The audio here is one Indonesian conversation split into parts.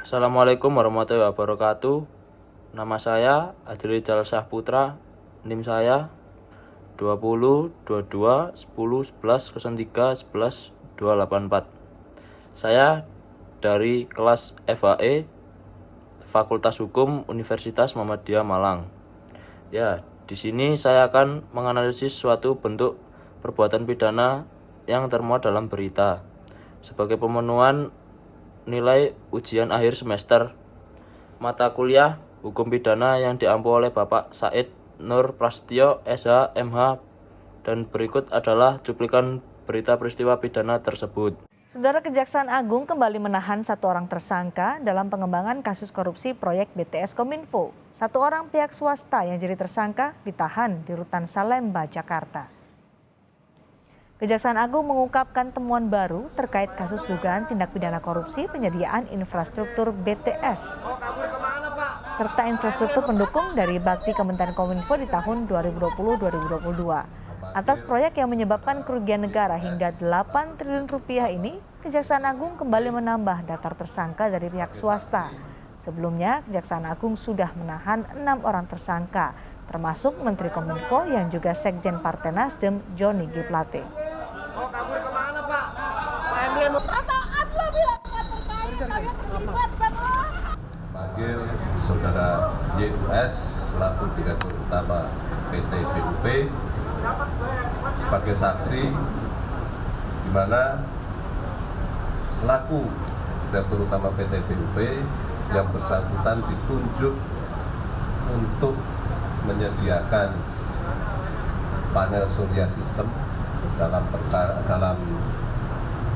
Assalamualaikum warahmatullahi wabarakatuh. Nama saya Adri Jalsah Putra. NIM saya 20 22 10 11 03 11 284. Saya dari kelas FAE Fakultas Hukum Universitas Muhammadiyah Malang. Ya, di sini saya akan menganalisis suatu bentuk perbuatan pidana yang termuat dalam berita sebagai pemenuhan nilai ujian akhir semester mata kuliah Hukum Pidana yang diampu oleh Bapak Said Nur Prasetyo, SH, MH, dan berikut adalah cuplikan berita peristiwa pidana tersebut. Saudara, Kejaksaan Agung kembali menahan satu orang tersangka dalam pengembangan kasus korupsi proyek BTS Kominfo. Satu orang pihak swasta yang jadi tersangka ditahan di Rutan Salemba, Jakarta. Kejaksaan Agung mengungkapkan temuan baru terkait kasus dugaan tindak pidana korupsi penyediaan infrastruktur BTS serta infrastruktur pendukung dari bakti Kementerian Kominfo di tahun 2020-2022. Atas proyek yang menyebabkan kerugian negara hingga 8 triliun rupiah ini, Kejaksaan Agung kembali menambah daftar tersangka dari pihak swasta. Sebelumnya, Kejaksaan Agung sudah menahan 6 orang tersangka, termasuk Menteri Kominfo yang juga Sekjen Partai Nasdem Johnny G. Plate. Oh, kabur kemana, Pak? Pak Emil Saat lo bilang nggak terkait, kalian terlibat kan? Panggil Saudara YUS selaku Direktur Utama PT BUP sebagai saksi, di mana selaku Direktur Utama PT BUP yang bersangkutan ditunjuk untuk menyediakan panel surya sistem dalam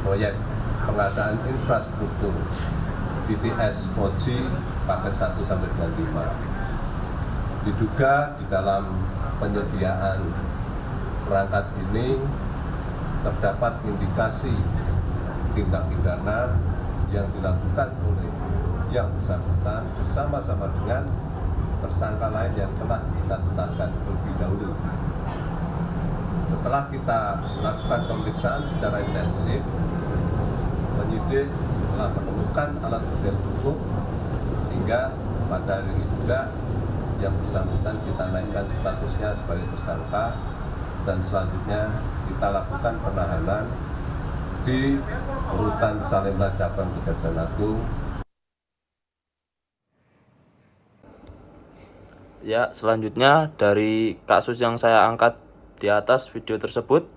proyek pengadaan infrastruktur BTS 4G paket 1 sampai dengan 5. Diduga di dalam penyediaan perangkat ini terdapat indikasi tindak pidana yang dilakukan oleh yang bersangkutan bersama-sama dengan tersangka lain yang telah kita tetapkan terlebih dahulu. Setelah kita lakukan pemeriksaan secara intensif, penyidik telah menemukan alat bukti yang cukup, sehingga pada hari ini juga yang bersangkutan kita naikkan statusnya sebagai tersangka, dan selanjutnya kita lakukan penahanan di Rutan Salemba Cabang Kejaksaan Agung. Ya, selanjutnya dari kasus yang saya angkat di atas video tersebut,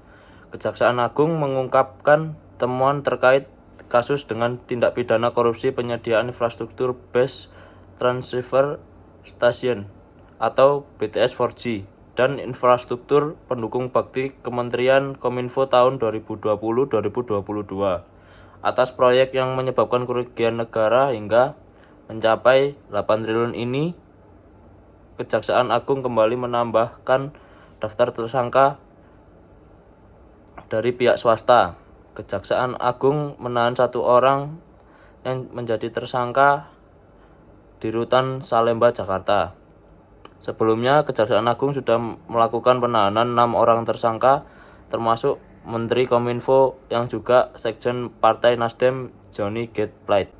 Kejaksaan Agung mengungkapkan temuan terkait kasus dengan tindak pidana korupsi penyediaan infrastruktur base transceiver station atau BTS 4G dan infrastruktur pendukung bakti Kementerian Kominfo tahun 2020-2022 atas proyek yang menyebabkan kerugian negara hingga mencapai 8 triliun ini. Kejaksaan Agung kembali menambahkan daftar tersangka dari pihak swasta. Kejaksaan Agung menahan satu orang yang menjadi tersangka di Rutan Salemba, Jakarta. Sebelumnya, Kejaksaan Agung sudah melakukan penahanan 6 orang tersangka, termasuk Menteri Kominfo yang juga Sekjen Partai Nasdem Johnny G. Plate.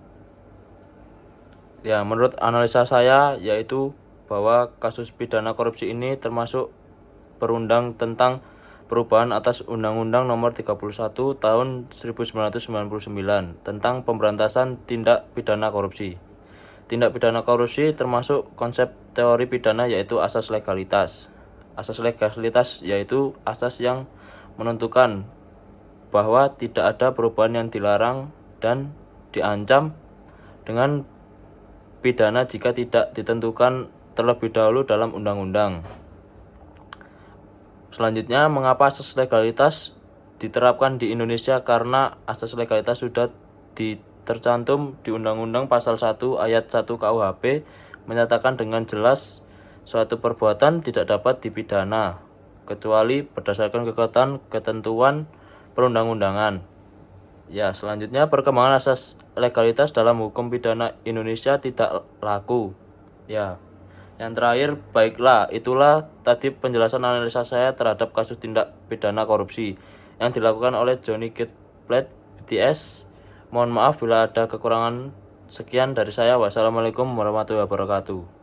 Ya, menurut analisa saya yaitu bahwa kasus pidana korupsi ini termasuk perundang tentang perubahan atas Undang-Undang Nomor 31 Tahun 1999 tentang pemberantasan tindak pidana korupsi. Tindak pidana korupsi termasuk konsep teori pidana yaitu asas legalitas. Asas legalitas yaitu asas yang menentukan bahwa tidak ada perubahan yang dilarang dan diancam dengan pidana jika tidak ditentukan terlebih dahulu dalam undang-undang. Selanjutnya, mengapa asas legalitas diterapkan di Indonesia? Karena asas legalitas sudah tercantum di Undang-Undang Pasal 1 Ayat 1 KUHP menyatakan dengan jelas suatu perbuatan tidak dapat dipidana kecuali berdasarkan ketentuan perundang-undangan. Ya, selanjutnya perkembangan asas legalitas dalam hukum pidana Indonesia tidak laku. Ya. Yang terakhir, baiklah, itulah tadi penjelasan analisa saya terhadap kasus tindak pidana korupsi yang dilakukan oleh Johnny G. Plate BTS. Mohon maaf bila ada kekurangan Sekian dari saya. Wassalamualaikum warahmatullahi wabarakatuh.